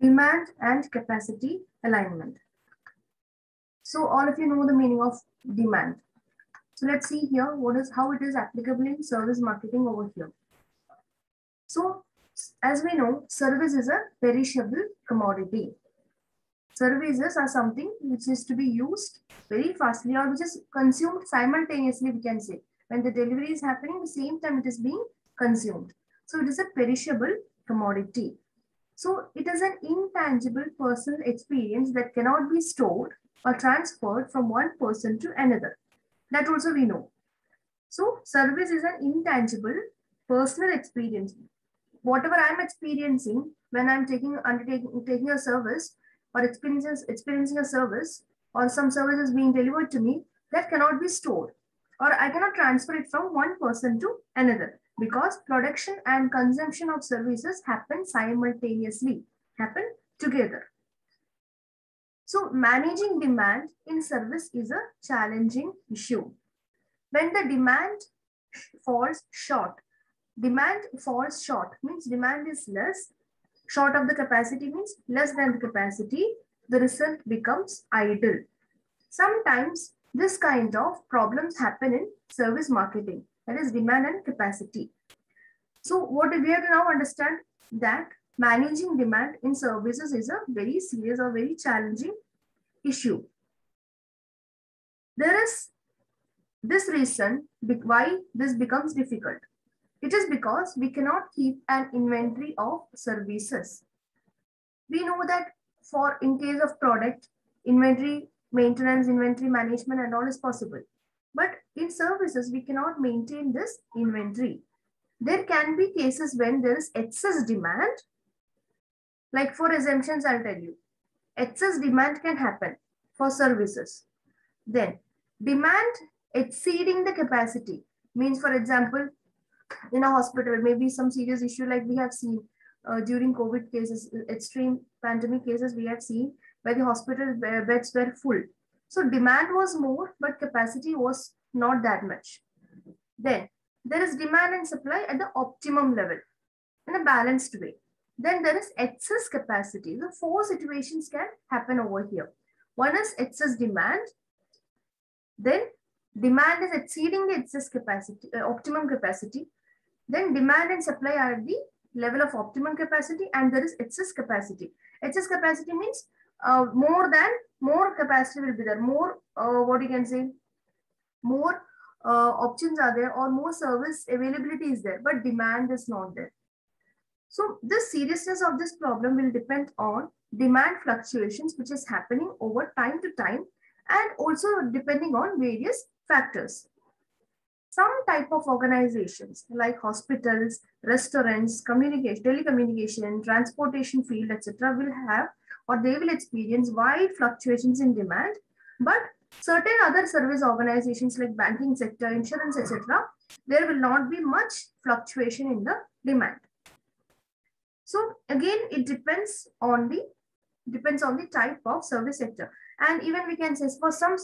Demand and capacity alignment. So all of you know the meaning of demand. So let's see here how it is applicable in service marketing over here. So as we know, service is a perishable commodity. Services are something which is to be used very fastly or which is consumed simultaneously, we can say. When the delivery is happening, the same time it is being consumed. So it is a perishable commodity. So it is an intangible personal experience that cannot be stored or transferred from one person to another. That also we know. So service is an intangible personal experience. Whatever I'm experiencing when I'm taking a service or experiencing a service or some service is being delivered to me, that cannot be stored or I cannot transfer it from one person to another because production and consumption of services happen simultaneously, happen together. So managing demand in service is a challenging issue. When the demand falls short means demand is less, short of the capacity means less than the capacity, the result becomes idle. Sometimes this kind of problems happen in service marketing, that is demand and capacity. So what we have to now understand that managing demand in services is a very serious or very challenging issue. There is this reason why this becomes difficult. It is because we cannot keep an inventory of services. We know that for in case of product, inventory maintenance, inventory management and all is possible. But in services, we cannot maintain this inventory. There can be cases when there is excess demand. Like for assumptions, I'll tell you. Excess demand can happen for services. Then demand exceeding the capacity means, for example, in a hospital, maybe some serious issue like we have seen during COVID cases, extreme pandemic cases we have seen where the hospital beds were full. So demand was more, but capacity was not that much. Then there is demand and supply at the optimum level in a balanced way. Then there is excess capacity. The four situations can happen over here. One is excess demand. Then demand is exceeding the excess capacity, optimum capacity. Then demand and supply are at the level of optimum capacity and there is excess capacity. Excess capacity means more capacity will be there. More, what you can say, more options are there or more service availability is there, but demand is not there. So the seriousness of this problem will depend on demand fluctuations, which is happening over time to time and also depending on various factors. Some type of organizations like hospitals, restaurants, communication, telecommunication, transportation field, etc. will have or they will experience wide fluctuations in demand, but certain other service organizations like banking sector, insurance, etc., there will not be much fluctuation in the demand. So again, it depends on the type of service sector. And even we can say for some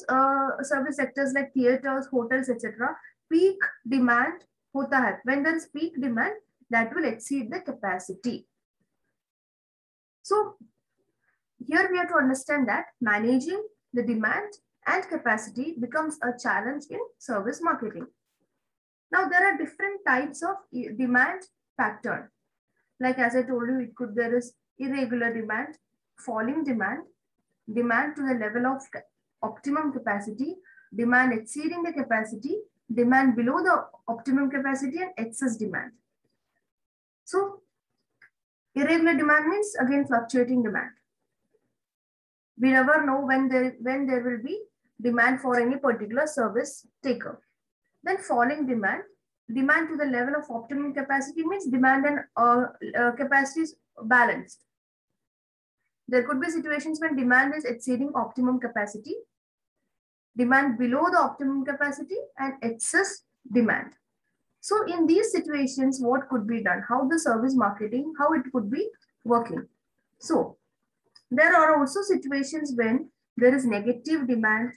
service sectors like theaters, hotels, etc., peak demand hota hai. When there is peak demand, that will exceed the capacity. So here we have to understand that managing the demand and capacity becomes a challenge in service marketing. Now there are different types of demand pattern. Like as I told you, there is irregular demand, falling demand, demand to the level of optimum capacity, demand exceeding the capacity, demand below the optimum capacity, and excess demand. So irregular demand means again fluctuating demand. We never know when there will be demand for any particular service taker. Then falling demand, demand to the level of optimum capacity means demand and capacity is balanced. There could be situations when demand is exceeding optimum capacity, demand below the optimum capacity, and excess demand. So in these situations, what could be done? How the service marketing, how it could be working? So there are also situations when there is negative demand,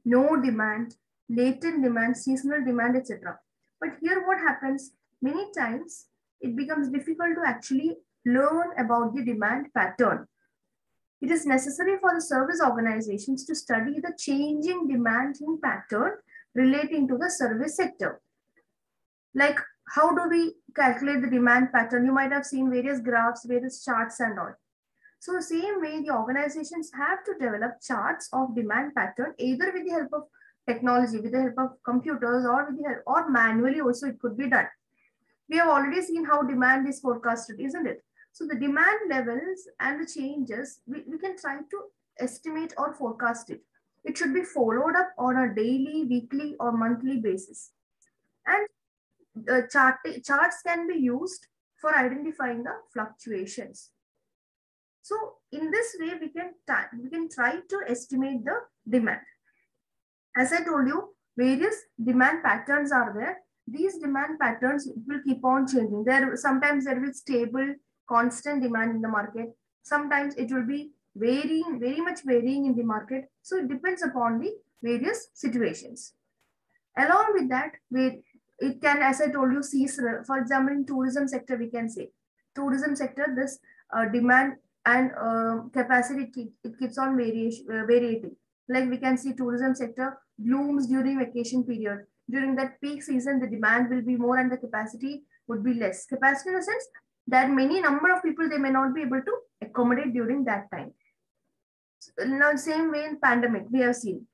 no demand, latent demand, seasonal demand, etc. But here what happens? Many times it becomes difficult to actually learn about the demand pattern It is necessary for the service organizations to study the changing demand pattern relating to the service sector. Like, how do we calculate the demand pattern? You might have seen various graphs, various charts and all. So same way, the organizations have to develop charts of demand pattern, either with the help of technology, with the help of computers, or with the help, or manually also it could be done. We have already seen how demand is forecasted, isn't it? So the demand levels and the changes, we can try to estimate or forecast it. It should be followed up on a daily, weekly, or monthly basis. And charts can be used for identifying the fluctuations. So in this way, we can try to estimate the demand. As I told you, various demand patterns are there. These demand patterns will keep on changing. Sometimes there will be stable, constant demand in the market. Sometimes it will be varying, very much varying in the market. So it depends upon the various situations. Along with that, it can, as I told you, seasonal. For example, in tourism sector, we can say tourism sector, this demand and capacity, it keeps on varying. Like we can see tourism sector blooms during vacation period. During that peak season, the demand will be more and the capacity would be less. Capacity in the sense that many number of people, they may not be able to accommodate during that time. Now, same way in pandemic, we have seen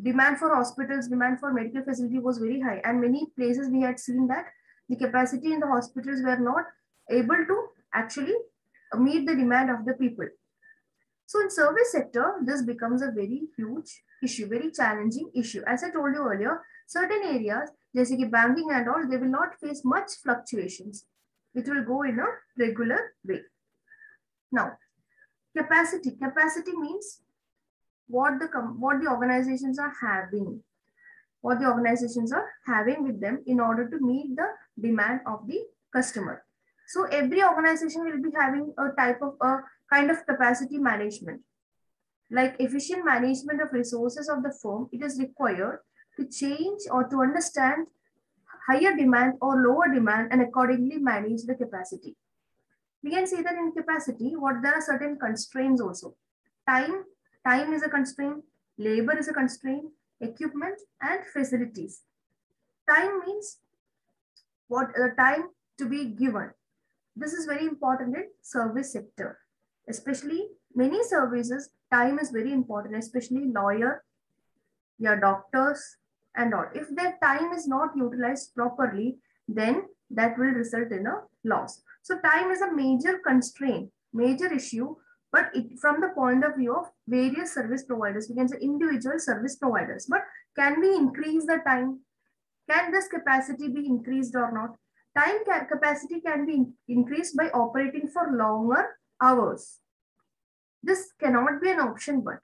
demand for hospitals, demand for medical facility was very high. And many places we had seen that the capacity in the hospitals were not able to actually meet the demand of the people. So in service sector, this becomes a very huge issue, very challenging issue. As I told you earlier, certain areas, just like banking and all, they will not face much fluctuations. It will go in a regular way. Now, capacity. Capacity means what the organizations are having. What the organizations are having with them in order to meet the demand of the customer. So every organization will be having a type of a kind of capacity management. Like efficient management of resources of the firm, it is required to change or to understand higher demand or lower demand and accordingly manage the capacity. We can see that in capacity, there are certain constraints also. Time is a constraint, labor is a constraint, equipment and facilities. Time means what time to be given. This is very important in service sector. Especially many services, time is very important, especially lawyer, your doctors and all. If their time is not utilized properly, then that will result in a loss. So time is a major constraint, major issue, but from the point of view of various service providers, we can say individual service providers. But can we increase the time? Can this capacity be increased or not? Capacity can be increased by operating for longer hours. This cannot be an option, but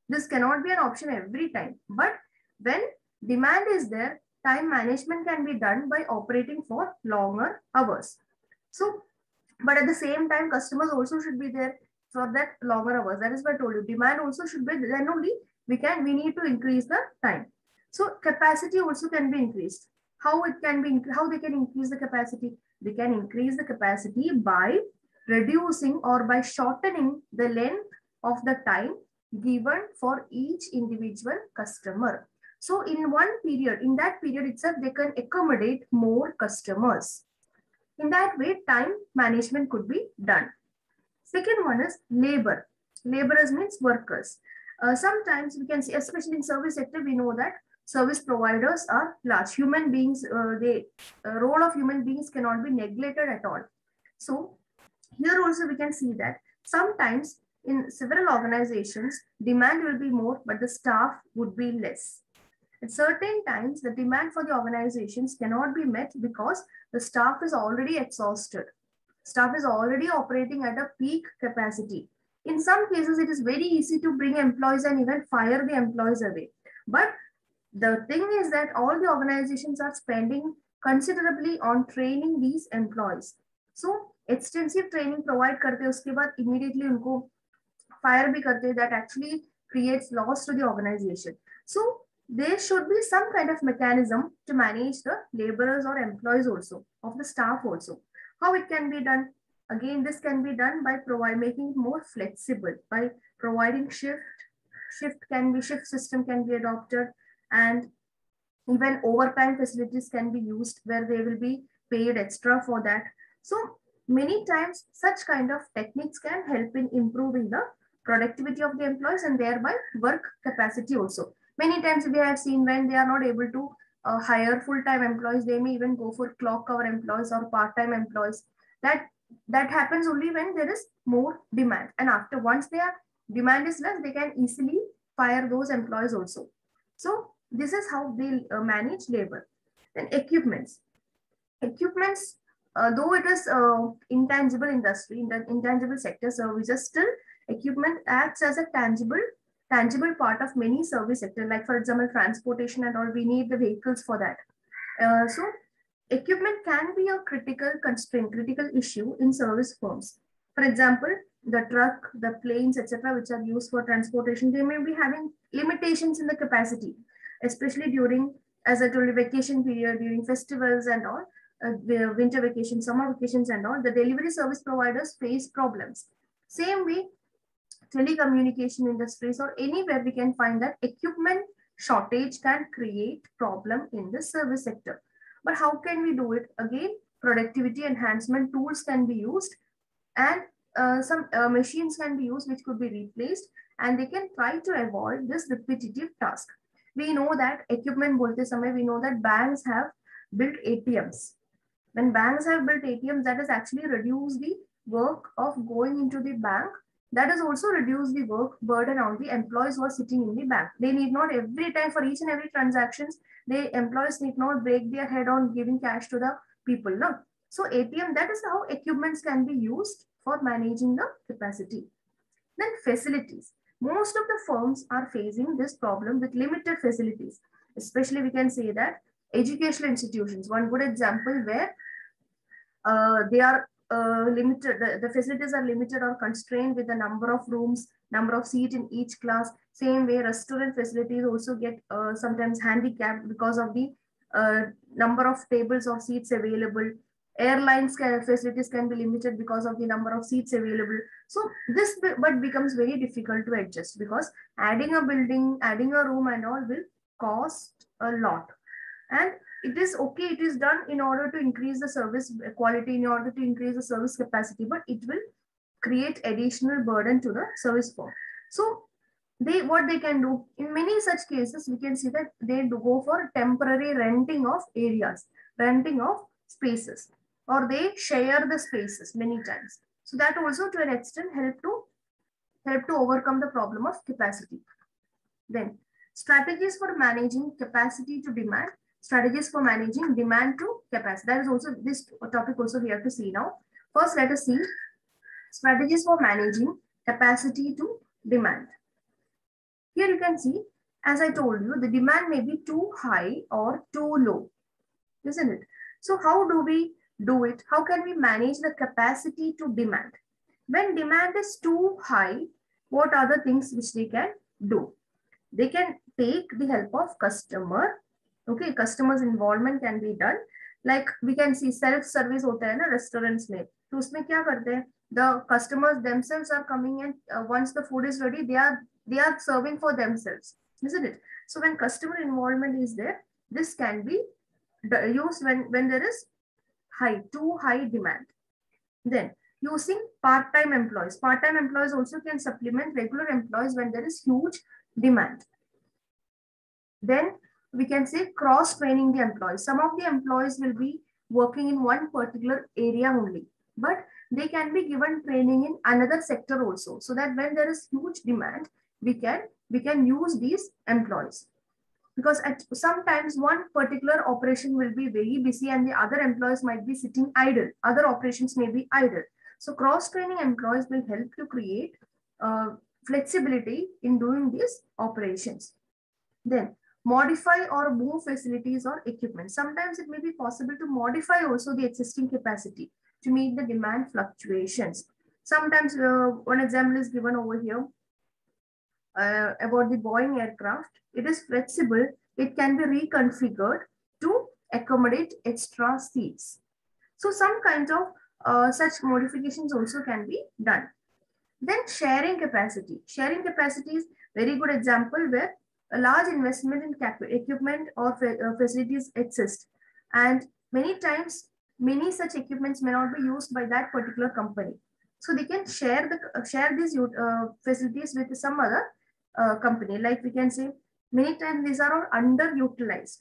this cannot be an option every time. But when demand is there, time management can be done by operating for longer hours. So, but at the same time, customers also should be there for that longer hours. That is what I told you. Demand also should be, then only we need to increase the time. So capacity also can be increased. How they can increase the capacity? They can increase the capacity by reducing or by shortening the length of the time given for each individual customer. So in that period itself, they can accommodate more customers. In that way, time management could be done. Second one is labor. Laborers means workers. Sometimes we can see, especially in service sector, we know that service providers are large. Human beings, the role of human beings cannot be neglected at all. So here also we can see that sometimes in several organizations, demand will be more, but the staff would be less. At certain times, the demand for the organizations cannot be met because the staff is already exhausted. Staff is already operating at a peak capacity. In some cases, it is very easy to bring employees and even fire the employees away. But the thing is that all the organizations are spending considerably on training these employees. So extensive training provide karte, uske baad immediately unko fire bhi karte, that actually creates loss to the organization. So there should be some kind of mechanism to manage the laborers or employees also, of the staff also. How it can be done? Again, this can be done by making it more flexible, by providing shift system can be adopted, and even overtime facilities can be used where they will be paid extra for that. So many times such kind of techniques can help in improving the productivity of the employees and thereby work capacity also. Many times we have seen when they are not able to hire full-time employees, they may even go for clock hour employees or part-time employees. That happens only when there is more demand, and after once their demand is less, they can easily fire those employees also. So this is how they manage labor. Then equipments. Though it is intangible industry, in the intangible sector services, still equipment acts as a tangible part of many service sector. Like for example, transportation and all, we need the vehicles for that. So equipment can be a critical constraint, critical issue in service firms. For example, the truck, the planes, etc., which are used for transportation, they may be having limitations in the capacity, especially during, as I told you, vacation period, during festivals and all, the winter vacation, summer vacations and all, the delivery service providers face problems. Same way, telecommunication industries or anywhere we can find that equipment shortage can create problem in the service sector. But how can we do it? Again, productivity enhancement tools can be used, and some machines can be used which could be replaced, and they can try to avoid this repetitive task. We know that equipment bolte samay, we know that banks have built ATMs. When banks have built ATMs, that has actually reduced the work of going into the bank. That has also reduced the work burden on the employees who are sitting in the bank. They need not every time for each and every transactions, the employees need not break their head on giving cash to the people. No. So ATM, that is how equipments can be used for managing the capacity. Then facilities. Most of the firms are facing this problem with limited facilities. Especially we can say that educational institutions, one good example where they are limited, the facilities are limited or constrained with the number of rooms, number of seats in each class. Same way, restaurant facilities also get sometimes handicapped because of the number of tables or seats available. Airlines facilities can be limited because of the number of seats available. So this but becomes very difficult to adjust, because adding a building, adding a room and all will cost a lot. And it is okay, it is done in order to increase the service quality, in order to increase the service capacity, but it will create additional burden to the service firm. So what they can do in many such cases, we can see that they do go for temporary renting of areas, renting of spaces, or they share the spaces many times. So that also to an extent help to overcome the problem of capacity. Then strategies for managing capacity to demand, strategies for managing demand to capacity. That is also this topic also we have to see now. First, let us see strategies for managing capacity to demand. Here you can see, as I told you, the demand may be too high or too low, isn't it? So how do we do it? How can we manage the capacity to demand? When demand is too high, what are the things which they can do? They can take the help of customer. Okay, customers involvement can be done. Like we can see self-service hota hai na restaurants mein. To usme kya karte hain? The customers themselves are coming, and once the food is ready, they are serving for themselves, isn't it? So when customer involvement is there, this can be used when there is too high demand. Then using part-time employees. Part-time employees also can supplement regular employees when there is huge demand. Then we can say cross-training the employees. Some of the employees will be working in one particular area only, but they can be given training in another sector also, so that when there is huge demand, we can use these employees. Because at sometimes one particular operation will be very busy and the other employees might be sitting idle. Other operations may be idle. So cross-training employees will help to create flexibility in doing these operations. Then modify or move facilities or equipment. Sometimes it may be possible to modify also the existing capacity to meet the demand fluctuations. Sometimes one example is given over here. About the Boeing aircraft, it is flexible. It can be reconfigured to accommodate extra seats. So some kinds of such modifications also can be done. Then sharing capacity. Sharing capacity is very good example where a large investment in equipment or facilities exist, and many times many such equipments may not be used by that particular company. So they can share these facilities with some other company. Like we can say many times these are all underutilized.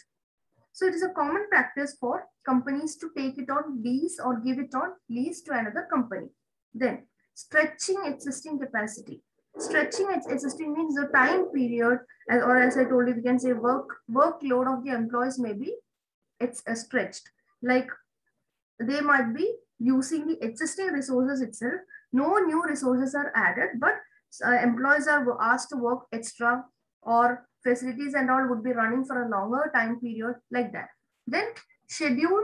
So it is a common practice for companies to take it on lease or give it on lease to another company. Then stretching existing capacity. Stretching existing means the time period, or as I told you, we can say workload of the employees may be stretched. Like they might be using the existing resources itself. No new resources are added, but employees are asked to work extra, or facilities and all would be running for a longer time period, like that. Then schedule,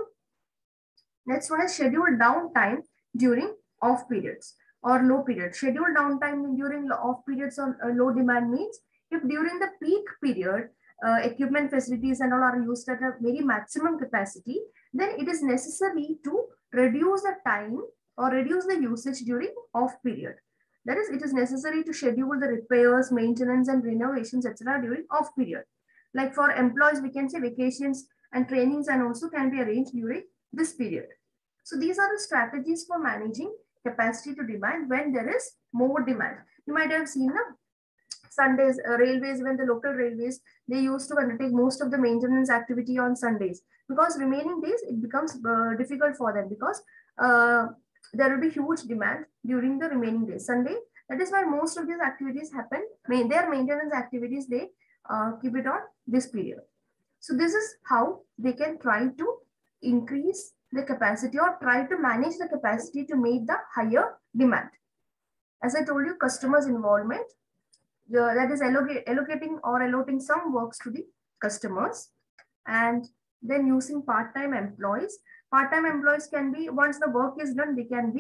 next one is schedule downtime during off periods or low periods. Schedule downtime during off periods or low demand means if during the peak period equipment, facilities and all are used at a very maximum capacity, then it is necessary to reduce the time or reduce the usage during off period. That is, it is necessary to schedule the repairs, maintenance and renovations, etc. during off period. Like for employees, we can say vacations and trainings and also can be arranged during this period. So these are the strategies for managing capacity to demand when there is more demand. You might have seen the Sundays, railways, even the local railways, they used to undertake most of the maintenance activity on Sundays, because remaining days it becomes difficult for them, because there will be huge demand during the remaining days. Sunday, that is why most of these activities happen. Their maintenance activities, they keep it on this period. So this is how they can try to increase the capacity or try to manage the capacity to meet the higher demand. As I told you, customers' involvement, that is allocating or allotting some works to the customers, and then using part-time employees. Part-time employees can be, once the work is done, they can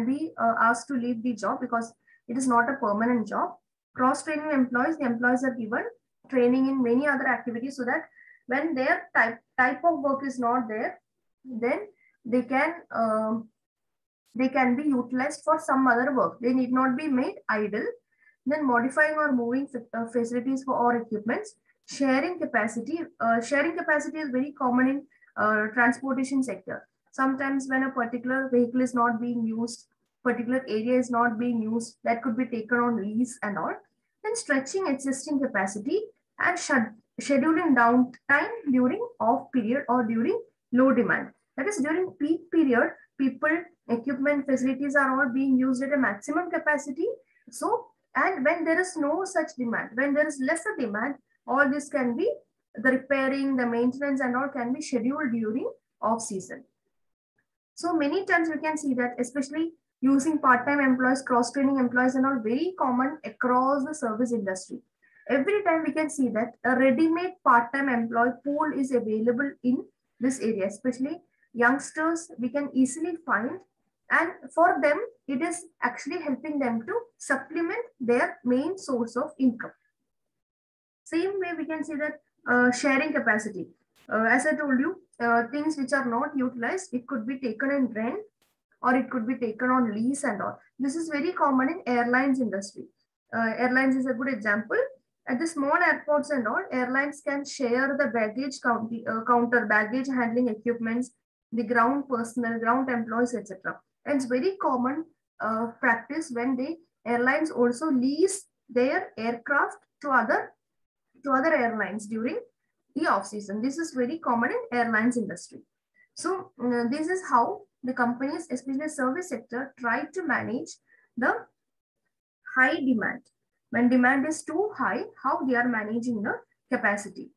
be asked to leave the job because it is not a permanent job. Cross-training employees, the employees are given training in many other activities so that when their type of work is not there, then they can be utilized for some other work. They need not be made idle. Then modifying or moving facilities for or equipments. Sharing capacity. Sharing capacity is very common in transportation sector. Sometimes when a particular vehicle is not being used, particular area is not being used, that could be taken on lease and all. Then stretching existing capacity and scheduling downtime during off period or during low demand. That is, during peak period, people, equipment, facilities are all being used at a maximum capacity. So, and when there is no such demand, when there is lesser demand, all this can be, the repairing, the maintenance and all can be scheduled during off season. So many times we can see that, especially using part-time employees, cross-training employees and all, very common across the service industry. Every time we can see that a ready-made part-time employee pool is available in this area, especially youngsters we can easily find, and for them it is actually helping them to supplement their main source of income. Same way we can see that sharing capacity. As I told you, things which are not utilized, it could be taken in rent or it could be taken on lease and all. This is very common in airlines industry. Airlines is a good example. At the small airports and all, airlines can share the baggage counter, baggage handling equipments, the ground personnel, ground employees, etc. And it's very common practice when the airlines also lease their aircraft to other airlines during the off season. This is very common in airlines industry. So this is how the companies, especially the service sector, try to manage the high demand. When demand is too high, how they are managing the capacity.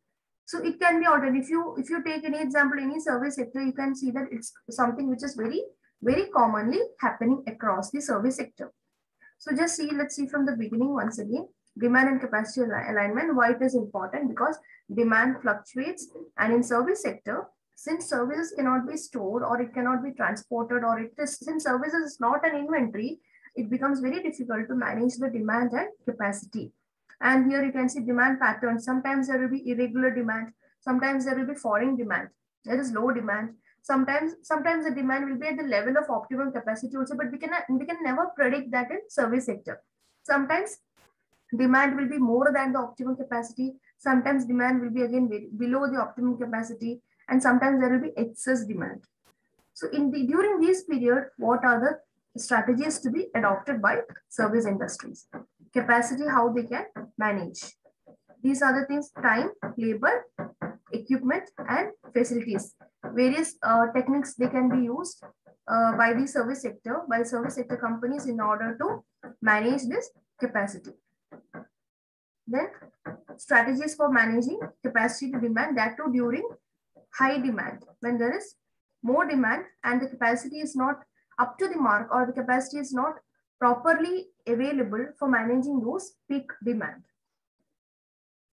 So it can be ordered. If you take any example, any service sector, you can see that it's something which is very, very commonly happening across the service sector. So just see, let's see from the beginning once again. Demand and capacity alignment, why it is important? Because demand fluctuates, and in service sector, since services cannot be stored or it cannot be transported, or it is, since services is not an inventory, it becomes very difficult to manage the demand and capacity. And here you can see demand patterns. Sometimes there will be irregular demand. Sometimes there will be falling demand. There is low demand. Sometimes the demand will be at the level of optimum capacity also, but we can never predict that in service sector. Sometimes demand will be more than the optimum capacity. Sometimes demand will be again below the optimum capacity, and sometimes there will be excess demand. So during this period, what are the strategies to be adopted by service industries? Capacity, how they can manage. These are the things: time, labor, equipment, and facilities. Various techniques they can be used by the service sector companies in order to manage this capacity. Then strategies for managing capacity to demand, that too during high demand, when there is more demand and the capacity is not up to the mark, or the capacity is not properly available for managing those peak demand.